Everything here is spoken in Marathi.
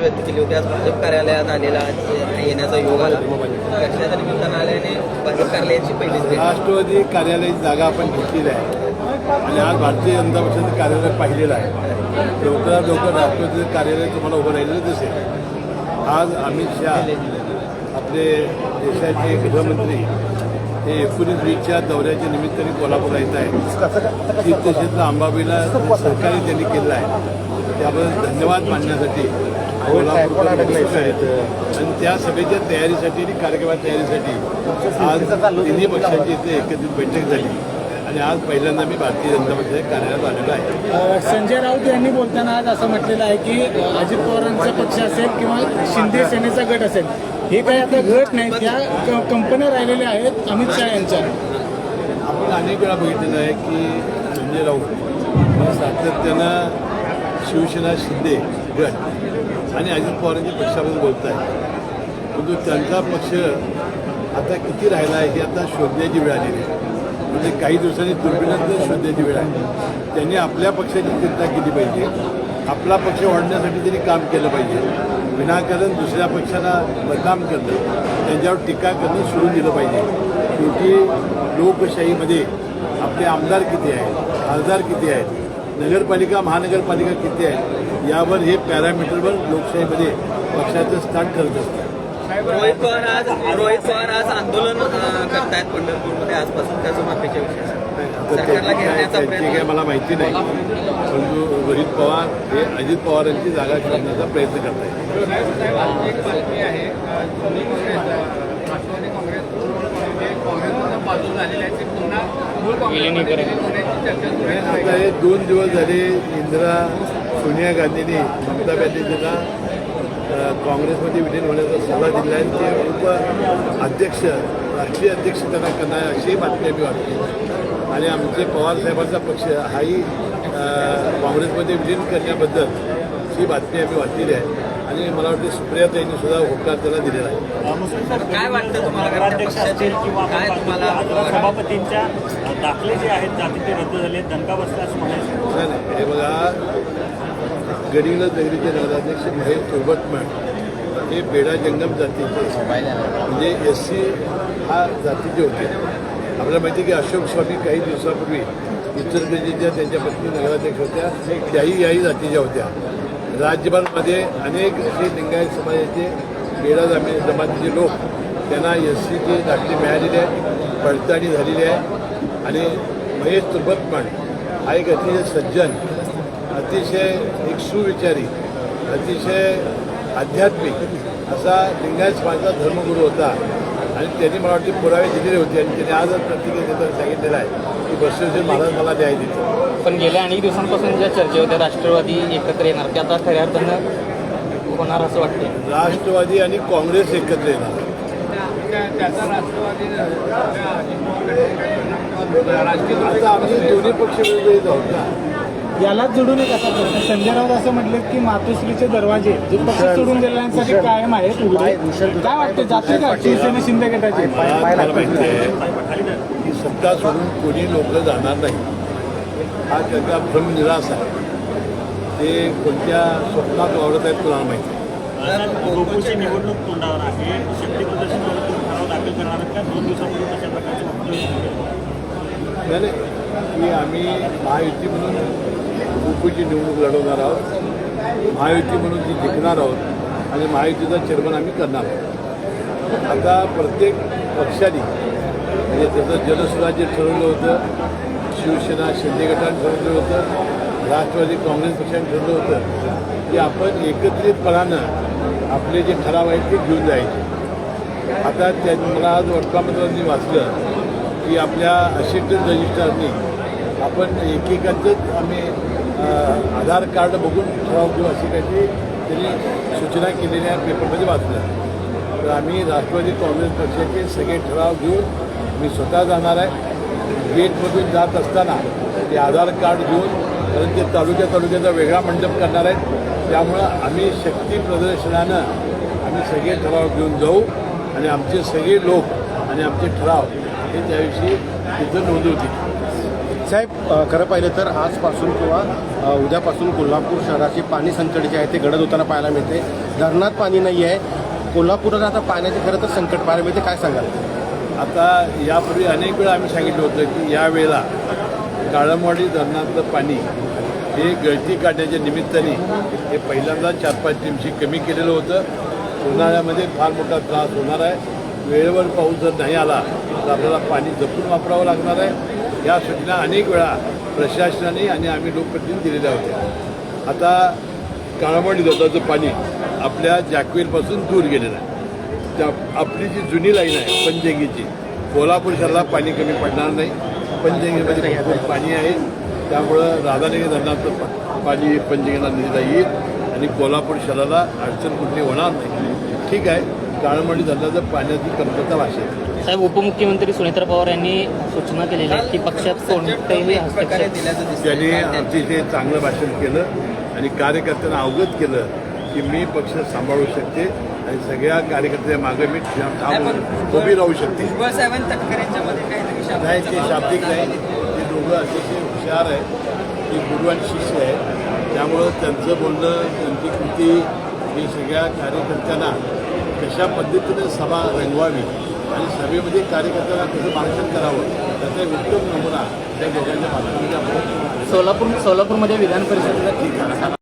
व्यक्त केली होती. आज भाजप कार्यालयात आलेला येण्याचा योग आला. कशाच्या निमित्तानं आल्याने भाजप कार्यालयाची पहिलीच भेट. राष्ट्रवादी कार्यालयाची जागा आपण घेतलेली आहे आणि आज भारतीय जनता पक्षाचं कार्यालय पाहिलेलं आहे. लवकरात लवकर राष्ट्रवादी कार्यालय तुम्हाला उभं राहिलेलं दिसेल. आज अमित शहा आपले देशाचे गृहमंत्री हे 19-20च्या दौऱ्याच्या निमित्ताने कोल्हापूरला येत आहे. तीर्थक्षेत्र अंबाबाईला सहकार्य त्यांनी केलं आहे, त्याबद्दल धन्यवाद मानण्यासाठी कोल्हापूर आहेत. आणि त्या सभेच्या तयारीसाठी आणि कार्यक्रमाच्या तयारीसाठी आज तिन्ही पक्षांची इथे एकत्रित बैठक झाली आणि आज पहिल्यांदा मी भारतीय जनता पक्षाच्या कार्यालयात आलेलो आहे. संजय राऊत यांनी बोलताना आज असं म्हटलेलं आहे की अजित पवारांचा पक्ष असेल किंवा शिंदे सेनेचा गट असेल, हे काही आता गट नाही, त्या कंपन्या राहिलेल्या आहेत अमित शहा यांच्या. आपण अनेक वेळा बघितलेलं आहे की संजय राऊत सातत्यानं शिवसेना शिंदे गट आणि अजित पवारांच्या पक्षाबद्दल बोलत आहे. परंतु त्यांचा पक्ष आता किती राहिला आहे हे आता शोधण्याची वेळ आलेली आहे. म्हणजे काही दिवसांनी दुर्बिणात शोधण्याची वेळ आहे. त्यांनी आपल्या पक्षाची चिंता केली पाहिजे. आपला पक्ष वाढण्यासाठी त्यांनी काम केलं पाहिजे. विनाकारण दुसऱ्या पक्षाला बदनाम करणं, त्यांच्यावर टीका करणं सोडून दिलं पाहिजे. शेवटी लोकशाहीमध्ये आपले आमदार किती आहेत, खासदार किती आहेत, नगरपालिका महानगरपालिका किती आहेत, यावर हे पॅरामीटरवर लोकशाहीमध्ये पक्षाचं स्थान ठरत असतं. रोहित पवार आज आंदोलन करतायत पंढरपूरमध्ये आजपासून. त्याचं माफीच्या विषय सरकारला घेण्याचा त्यांची प्रयत्न. काय मला माहिती नाही, परंतु रोहित पवार हे अजित पवारांची जागा शोधण्याचा प्रयत्न करत आहेत. आता हे 2 दिवस झाले इंदिरा सोनिया गांधींनी ममता बॅनर्जींना काँग्रेसमध्ये विलीन होण्याचा सल्ला दिला आहे. ते उप-अध्यक्ष राष्ट्रीय अध्यक्ष त्यांना करणार अशी बातमी आम्ही वाटते. आणि आमचे पवारसाहेबांचा पक्ष हाही काँग्रेसमध्ये विलीन करण्याबद्दल ही बातमी आम्ही वाचलेली आहे. आणि मला वाटते सुप्रियाताईंनी सुद्धा होकार त्याला दिलेला आहे. काय वाटतं तुम्हाला पक्षाचे काय तुम्हाला सभापतींच्या दाखले जे आहेत जाती ते रद्द झाले, दणका बसला असं म्हणायचं? नाही, हे बघा, गडिंग्लज नगरीचे नगराध्यक्ष महेश तुर्बटमण हे बेडा जंगम जातीचे म्हणजे SC हा जातीचे होते. आपल्याला माहिती आहे की अशोक स्वामी काही दिवसापूर्वी इचलकरंजीच्या त्यांच्या पत्नी नगराध्यक्ष होत्या, त्याही याही जातीच्या होत्या. राज्यभरामध्ये अनेक असे लिंगायत समाजाचे बेडा जमातीचे लोक त्यांना SCचे दाखले मिळालेले आहेत, पडताळणी झालेली आहे. आणि महेश तुर्बटमण हा एक अतिशय सज्जन, अतिशय एक सुविचारी, अतिशय आध्यात्मिक असा लिंगायत समाजाचा धर्मगुरू होता. आणि त्यांनी मला वाटते पुरावे दिलेले होते आणि त्यांनी आजच प्रतिक्रिया सांगितलेलं आहे की बसवेश्वर महाराज मला न्याय देतो. पण गेल्या अनेक दिवसांपासून ज्या चर्चा होत्या राष्ट्रवादी एकत्र येणार, ते आता खऱ्या अर्थानं होणार असं वाटते. राष्ट्रवादी आणि काँग्रेस एकत्र येणार. आता आम्ही दोन्ही पक्ष वेगवेगळे जाऊत ना. यालाच जोडून एक असा प्रश्न, संजय राऊत असं म्हटले की मातोश्रीचे दरवाजे जे पक्ष सोडून गेलेल्यांसाठी कायम आहेत उघडे. काय वाटते, जाते का शिवसेना शिंदे गटाचे? मला माहिती आहे की सत्ता सोडून कोणी लोक जाणार नाही. हा त्याचा भ्रमनिरास आहे. ते कोणत्या स्वप्नात वावरत आहेत कोणाला माहिती आहे. गोकुळची निवडणूक तोंडावर आहे, शक्ती प्रदर्शनावर ठराव दाखल करणार का? 2 दिवसापूर्वी कशा प्रकारचे वक्तव्य झाले की आम्ही महायुती म्हणून गोकुळची निवडणूक लढवणार आहोत, महायुती म्हणून ती जिंकणार आहोत आणि महायुतीचा चेअरमन आम्ही करणार आहोत. आता प्रत्येक पक्षाने म्हणजे त्याचं जनसुराज्य ठरवलं होतं, शिवसेना शिंदे गटाने ठरवलं होतं, राष्ट्रवादी काँग्रेस पक्षाने ठरवलं होतं की आपण एकत्रितपणानं आपले जे ठराव आहेत ते घेऊन जायचे. आता त्या मला आज वर्तमानपत्रांनी वाचलं की आपल्या असिस्टंट रजिस्ट्रारनी आपण एकेकाचंच आम्ही आधार कार्ड बघून ठराव घेऊ अशी काही त्यांनी सूचना केलेल्या पेपरमध्ये वाचल्या. तर आम्ही राष्ट्रवादी काँग्रेस पक्षाचे सगळे ठराव घेऊन मी स्वतः जाणार आहे. गेटमधून जात असताना ते आधार कार्ड घेऊन कारण ते तालुक्याचा वेगळा मंडप करणार आहेत. त्यामुळं आम्ही शक्ती प्रदर्शनानं आम्ही सगळे ठराव घेऊन जाऊ आणि आमचे सगळे लोक आणि आमचे ठराव हे त्याविषयी तिथं नोंदवतील. साहेब खरं पाहिलं तर आजपासून किंवा उद्यापासून कोल्हापूर शहराचे पाणी संकट जे आहे ते गडद होताना पाहायला मिळते. धरणात पाणी नाही आहे. कोल्हापूरला आता पाण्याचे खरं तर संकट पाहायला मिळते. काय सांगाल? आता यापूर्वी अनेक वेळा आम्ही सांगितलं होतं की यावेळेला काळमवाडी धरणातलं पाणी हे गळती काढण्याच्या निमित्ताने हे पहिल्यांदा 4-5 टीमशी कमी केलेलं होतं. उन्हाळ्यामध्ये फार मोठा त्रास होणार आहे. वेळेवर पाऊस जर नाही आला तर आपल्याला पाणी जपून वापरावं लागणार आहे. या सूचना अनेक वेळा प्रशासनाने आणि आम्ही लोकप्रतिनिधी दिलेल्या होत्या. आता काळमवाडी धरणाचं पाणी आपल्या जॅकवेलपासून दूर गेलेलं आहे. त्या आपली जी जुनी लाईन आहे पंचगंगेची, कोल्हापूर शहराला पाणी कमी पडणार नाही. पंचगंगेमध्ये भरपूर पाणी आहे, त्यामुळं राधानगरी धरणाचं पाणी पंचगंगेला नेता येईल आणि कोल्हापूर शहराला अडचण कुठली होणार नाही. ठीक आहे, काळमवाडी धरणाचं पाण्याची कमतरता भासेल. साहेब, उपमुख्यमंत्री सुनेत्रा पवार यांनी सूचना केलेली आहे की पक्षात कोणतेही हस्तक्षेप दिल्याचं दिसतं. त्यांनी अतिशय चांगलं भाषण केलं आणि कार्यकर्त्यांना अवगत केलं की मी पक्ष सांभाळू शकते आणि सगळ्या कार्यकर्त्यांच्या मागे मी उभी राहू शकते. भुजबळ साहेबांनी तटकरेंच्यामध्ये काहीतरी नाही, ते शाब्दिक नाही. ते दोघं अतिशय हुशार आहेत. ते गुरु आणि शिष्य आहेत. त्यामुळं त्यांचं बोलणं, त्यांची कृती ही सगळ्या कार्यकर्त्यांना कशा पद्धतीने सभा रंगवावी आणि सभेमध्ये कार्यकर्त्यांना कसं मार्गदर्शन करावं त्याचा एक उत्तम नमुना त्या दोघांच्या माध्यमातून आपण सोलापूरमध्ये विधान परिषदेचा